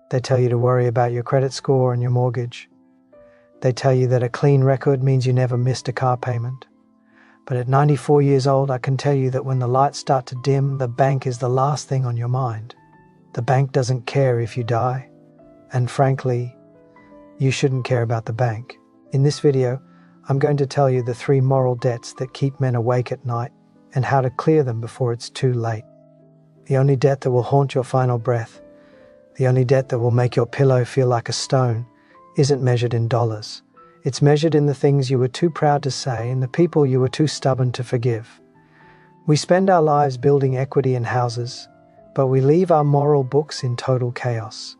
They tell you to worry about your credit score and your mortgage. They tell you that a clean record means you never missed a car payment. But at 94 years old, I can tell you that when the lights start to dim, the bank is the last thing on your mind. The bank doesn't care if you die. And frankly, you shouldn't care about the bank. In this video, I'm going to tell you the 3 moral debts that keep men awake at night and how to clear them before it's too late. The only debt that will haunt your final breath, the only debt that will make your pillow feel like a stone, isn't measured in dollars. It's measured in the things you were too proud to say and the people you were too stubborn to forgive. We spend our lives building equity in houses, but we leave our moral books in total chaos.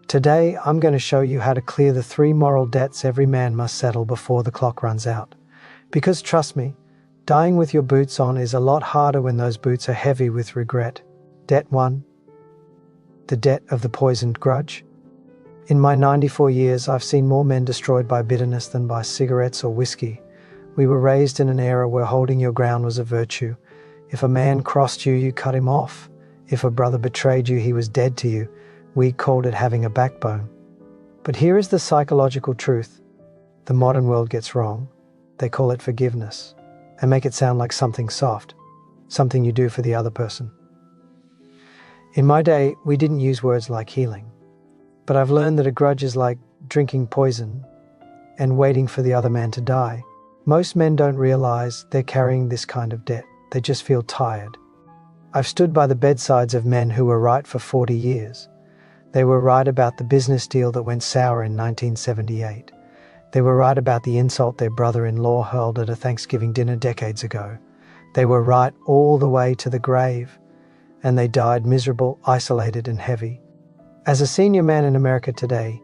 Today, I'm going to show you how to clear the 3 moral debts every man must settle before the clock runs out. Because trust me, dying with your boots on is a lot harder when those boots are heavy with regret. Debt 1. The debt of the poisoned grudge. In my 94 years, I've seen more men destroyed by bitterness than by cigarettes or whiskey. We were raised in an era where holding your ground was a virtue. If a man crossed you, you cut him off. If a brother betrayed you, he was dead to you. We called it having a backbone. But here is the psychological truth the modern world gets wrong. They call it forgiveness and make it sound like something soft, something you do for the other person. In my day, we didn't use words like healing. But I've learned that a grudge is like drinking poison and waiting for the other man to die. Most men don't realize they're carrying this kind of debt. They just feel tired. I've stood by the bedsides of men who were right for 40 years. They were right about the business deal that went sour in 1978. They were right about the insult their brother-in-law hurled at a Thanksgiving dinner decades ago. They were right all the way to the grave, and they died miserable, isolated, and heavy. As a senior man in America today,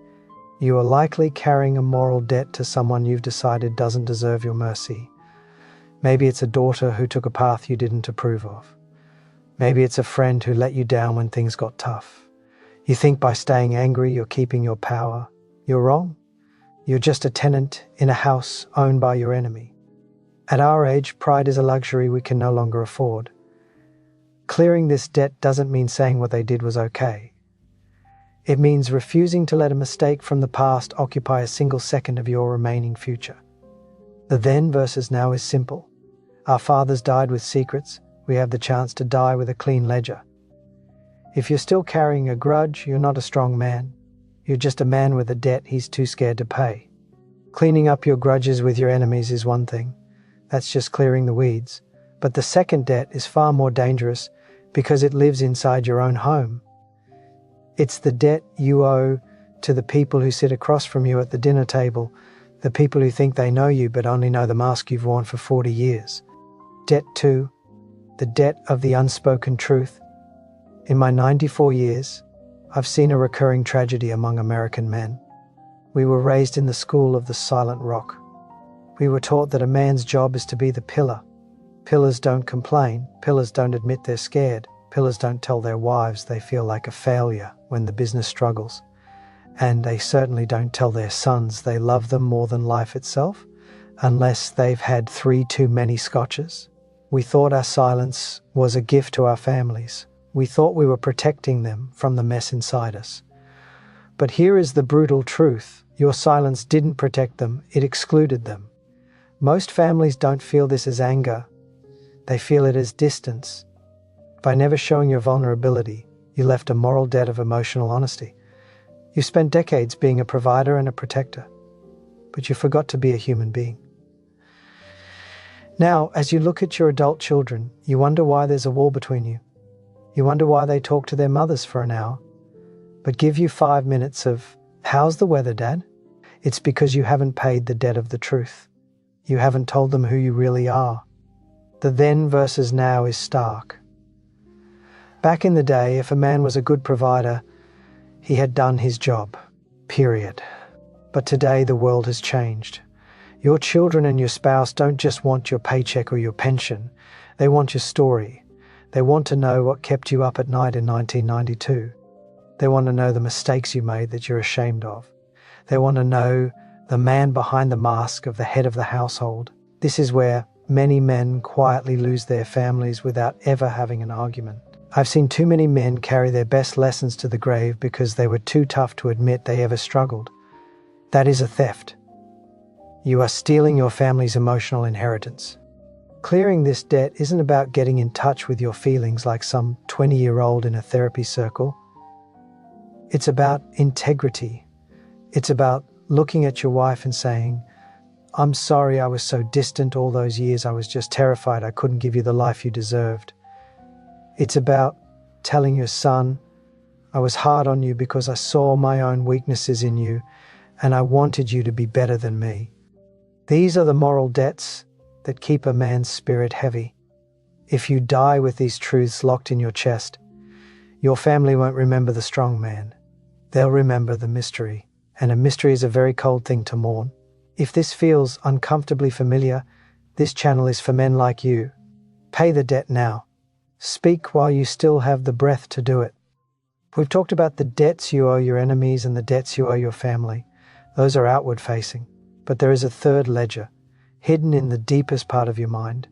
you are likely carrying a moral debt to someone you've decided doesn't deserve your mercy. Maybe it's a daughter who took a path you didn't approve of. Maybe it's a friend who let you down when things got tough. You think by staying angry you're keeping your power. You're wrong. You're just a tenant in a house owned by your enemy. At our age, pride is a luxury we can no longer afford. Clearing this debt doesn't mean saying what they did was okay. It means refusing to let a mistake from the past occupy a single second of your remaining future. The then versus now is simple. Our fathers died with secrets. We have the chance to die with a clean ledger. If you're still carrying a grudge, you're not a strong man. You're just a man with a debt he's too scared to pay. Cleaning up your grudges with your enemies is one thing. That's just clearing the weeds. But the second debt is far more dangerous because it lives inside your own home. It's the debt you owe to the people who sit across from you at the dinner table, the people who think they know you but only know the mask you've worn for 40 years. Debt 2, the debt of the unspoken truth. In my 94 years, I've seen a recurring tragedy among American men. We were raised in the school of the silent rock. We were taught that a man's job is to be the pillar. Pillars don't complain, pillars don't admit they're scared. Pillars don't tell their wives they feel like a failure when the business struggles. And they certainly don't tell their sons they love them more than life itself, unless they've had 3 too many scotches. We thought our silence was a gift to our families. We thought we were protecting them from the mess inside us. But here is the brutal truth. Your silence didn't protect them, it excluded them. Most families don't feel this as anger. They feel it as distance. By never showing your vulnerability, you left a moral debt of emotional honesty. You spent decades being a provider and a protector, but you forgot to be a human being. Now, as you look at your adult children, you wonder why there's a wall between you. You wonder why they talk to their mothers for an hour, but give you 5 minutes of, "How's the weather, Dad?" It's because you haven't paid the debt of the truth. You haven't told them who you really are. The then versus now is stark. Back in the day, if a man was a good provider, he had done his job, period. But today the world has changed. Your children and your spouse don't just want your paycheck or your pension. They want your story. They want to know what kept you up at night in 1992. They want to know the mistakes you made that you're ashamed of. They want to know the man behind the mask of the head of the household. This is where many men quietly lose their families without ever having an argument. I've seen too many men carry their best lessons to the grave because they were too tough to admit they ever struggled. That is a theft. You are stealing your family's emotional inheritance. Clearing this debt isn't about getting in touch with your feelings like some 20-year-old in a therapy circle. It's about integrity. It's about looking at your wife and saying, "I'm sorry I was so distant all those years. I was just terrified I couldn't give you the life you deserved." It's about telling your son, "I was hard on you because I saw my own weaknesses in you and I wanted you to be better than me." These are the moral debts that keep a man's spirit heavy. If you die with these truths locked in your chest, your family won't remember the strong man. They'll remember the mystery, and a mystery is a very cold thing to mourn. If this feels uncomfortably familiar, this channel is for men like you. Pay the debt now. Speak while you still have the breath to do it. We've talked about the debts you owe your enemies and the debts you owe your family. Those are outward facing, but there is a third ledger, hidden in the deepest part of your mind,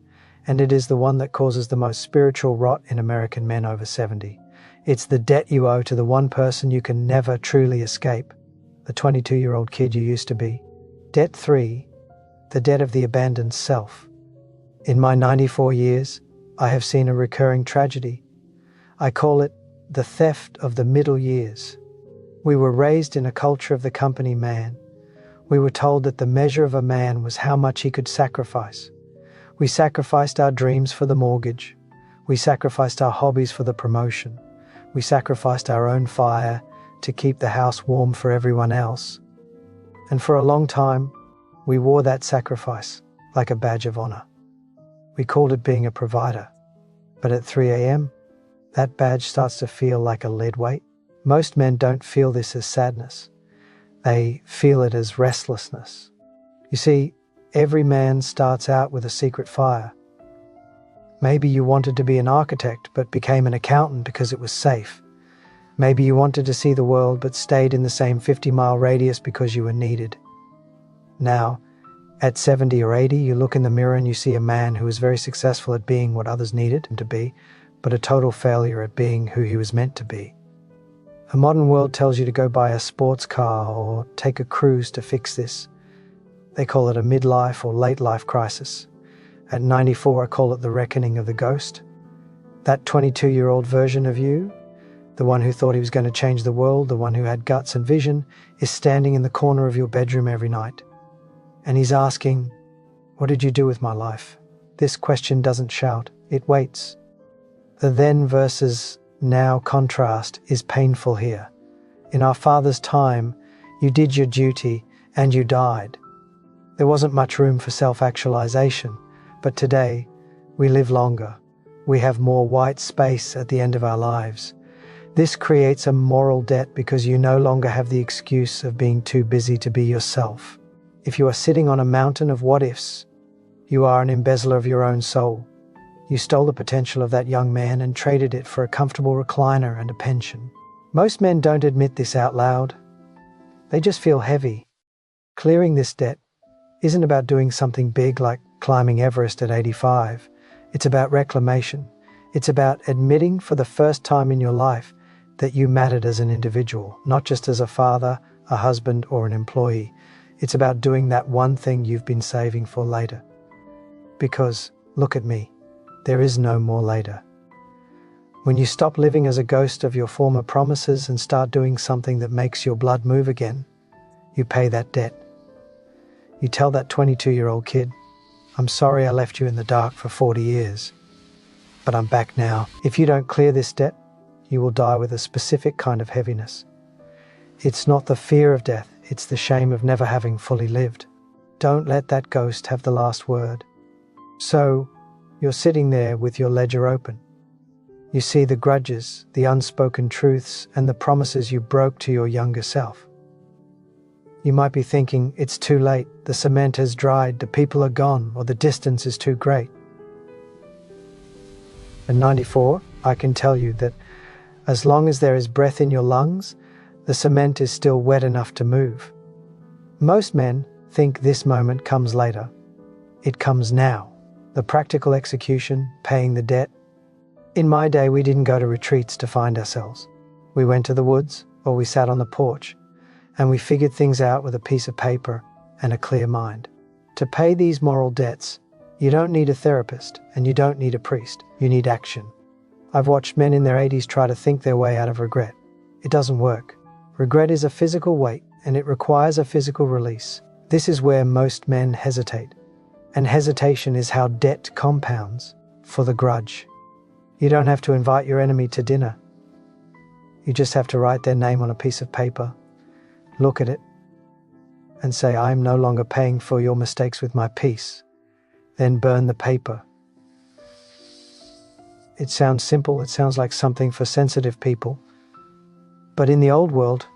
and it is the one that causes the most spiritual rot in American men over 70. It's the debt you owe to the one person you can never truly escape, the 22-year-old kid you used to be. Debt 3, the debt of the abandoned self. In my 94 years, I have seen a recurring tragedy. I call it the theft of the middle years. We were raised in a culture of the company man. We were told that the measure of a man was how much he could sacrifice. We sacrificed our dreams for the mortgage. We sacrificed our hobbies for the promotion. We sacrificed our own fire to keep the house warm for everyone else. And for a long time, we wore that sacrifice like a badge of honor. We called it being a provider. But at 3 a.m., that badge starts to feel like a lead weight. Most men don't feel this as sadness. They feel it as restlessness. You see, every man starts out with a secret fire. Maybe you wanted to be an architect but became an accountant because it was safe. Maybe you wanted to see the world but stayed in the same 50-mile radius because you were needed. Now, at 70 or 80, you look in the mirror and you see a man who was very successful at being what others needed him to be, but a total failure at being who he was meant to be. The modern world tells you to go buy a sports car or take a cruise to fix this. They call it a midlife or late life crisis. At 94, I call it the reckoning of the ghost. That 22-year-old version of you, the one who thought he was going to change the world, the one who had guts and vision, is standing in the corner of your bedroom every night. And he's asking, "What did you do with my life?" This question doesn't shout, it waits. The then versus now contrast is painful here. In our father's time, you did your duty and you died. There wasn't much room for self-actualization, but today we live longer. We have more white space at the end of our lives. This creates a moral debt because you no longer have the excuse of being too busy to be yourself. If you are sitting on a mountain of what-ifs, you are an embezzler of your own soul. You stole the potential of that young man and traded it for a comfortable recliner and a pension. Most men don't admit this out loud. They just feel heavy. Clearing this debt isn't about doing something big like climbing Everest at 85. It's about reclamation. It's about admitting for the first time in your life that you mattered as an individual, not just as a father, a husband, or an employee. It's about doing that one thing you've been saving for later. Because, look at me. There is no more later. When you stop living as a ghost of your former promises and start doing something that makes your blood move again, you pay that debt. You tell that 22-year-old kid, "I'm sorry I left you in the dark for 40 years, but I'm back now." If you don't clear this debt, you will die with a specific kind of heaviness. It's not the fear of death, it's the shame of never having fully lived. Don't let that ghost have the last word. So, you're sitting there with your ledger open. You see the grudges, the unspoken truths, and the promises you broke to your younger self. You might be thinking, it's too late, the cement has dried, the people are gone, or the distance is too great. At 94, I can tell you that as long as there is breath in your lungs, the cement is still wet enough to move. Most men think this moment comes later. It comes now. The practical execution, paying the debt, In my day, we didn't go to retreats to find ourselves. We went to the woods, or we sat on the porch, and we figured things out with a piece of paper and a clear mind. To pay these moral debts, you don't need a therapist and you don't need a priest. You need action. I've watched men in their 80s try to think their way out of regret. It doesn't work. Regret is a physical weight and it requires a physical release. This is where most men hesitate. And hesitation is how debt compounds for the grudge. You don't have to invite your enemy to dinner. You just have to write their name on a piece of paper, look at it, and say, "I'm no longer paying for your mistakes with my peace." Then burn the paper. It sounds simple, it sounds like something for sensitive people. But in the old world,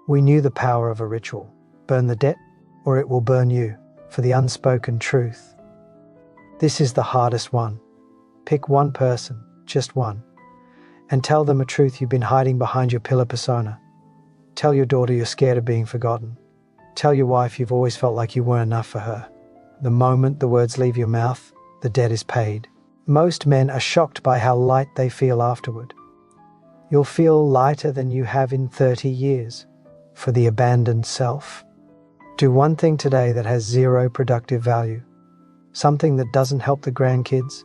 we knew the power of a ritual. Burn the debt, or it will burn you, for the unspoken truth. This is the hardest one. Pick one person, just one, and tell them a truth you've been hiding behind your pillar persona. Tell your daughter you're scared of being forgotten. Tell your wife you've always felt like you weren't enough for her. The moment the words leave your mouth, the debt is paid. Most men are shocked by how light they feel afterward. You'll feel lighter than you have in 30 years for the abandoned self. Do one thing today that has zero productive value. Something that doesn't help the grandkids,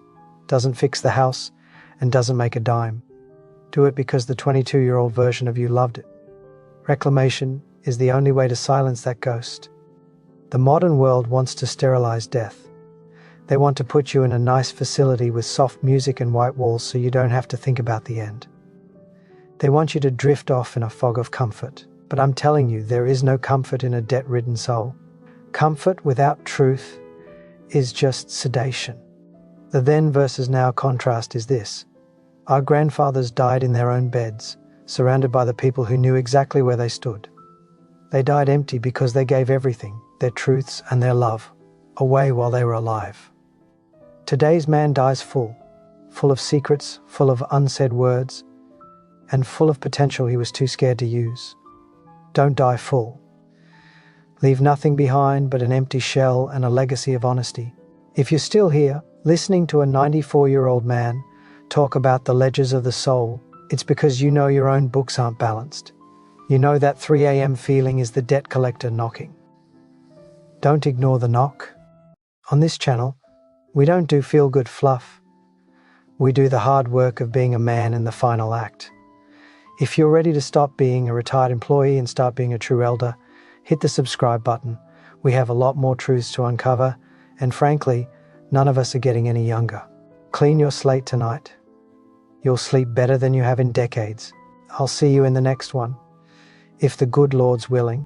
doesn't fix the house, and doesn't make a dime. Do it because the 22-year-old version of you loved it. Reclamation is the only way to silence that ghost. The modern world wants to sterilize death. They want to put you in a nice facility with soft music and white walls so you don't have to think about the end. They want you to drift off in a fog of comfort. But I'm telling you, there is no comfort in a debt-ridden soul. Comfort without truth is just sedation. The then versus now contrast is this. Our grandfathers died in their own beds, surrounded by the people who knew exactly where they stood. They died empty because they gave everything, their truths and their love, away while they were alive. Today's man dies full of secrets, full of unsaid words, and full of potential he was too scared to use. Don't die full. Leave nothing behind but an empty shell and a legacy of honesty. If you're still here, listening to a 94-year-old man talk about the ledgers of the soul, it's because you know your own books aren't balanced. You know that 3 a.m. feeling is the debt collector knocking. Don't ignore the knock. On this channel, we don't do feel-good fluff. We do the hard work of being a man in the final act. If you're ready to stop being a retired employee and start being a true elder, hit the subscribe button. We have a lot more truths to uncover, and frankly, none of us are getting any younger. Clean your slate tonight. You'll sleep better than you have in decades. I'll see you in the next one, if the good Lord's willing.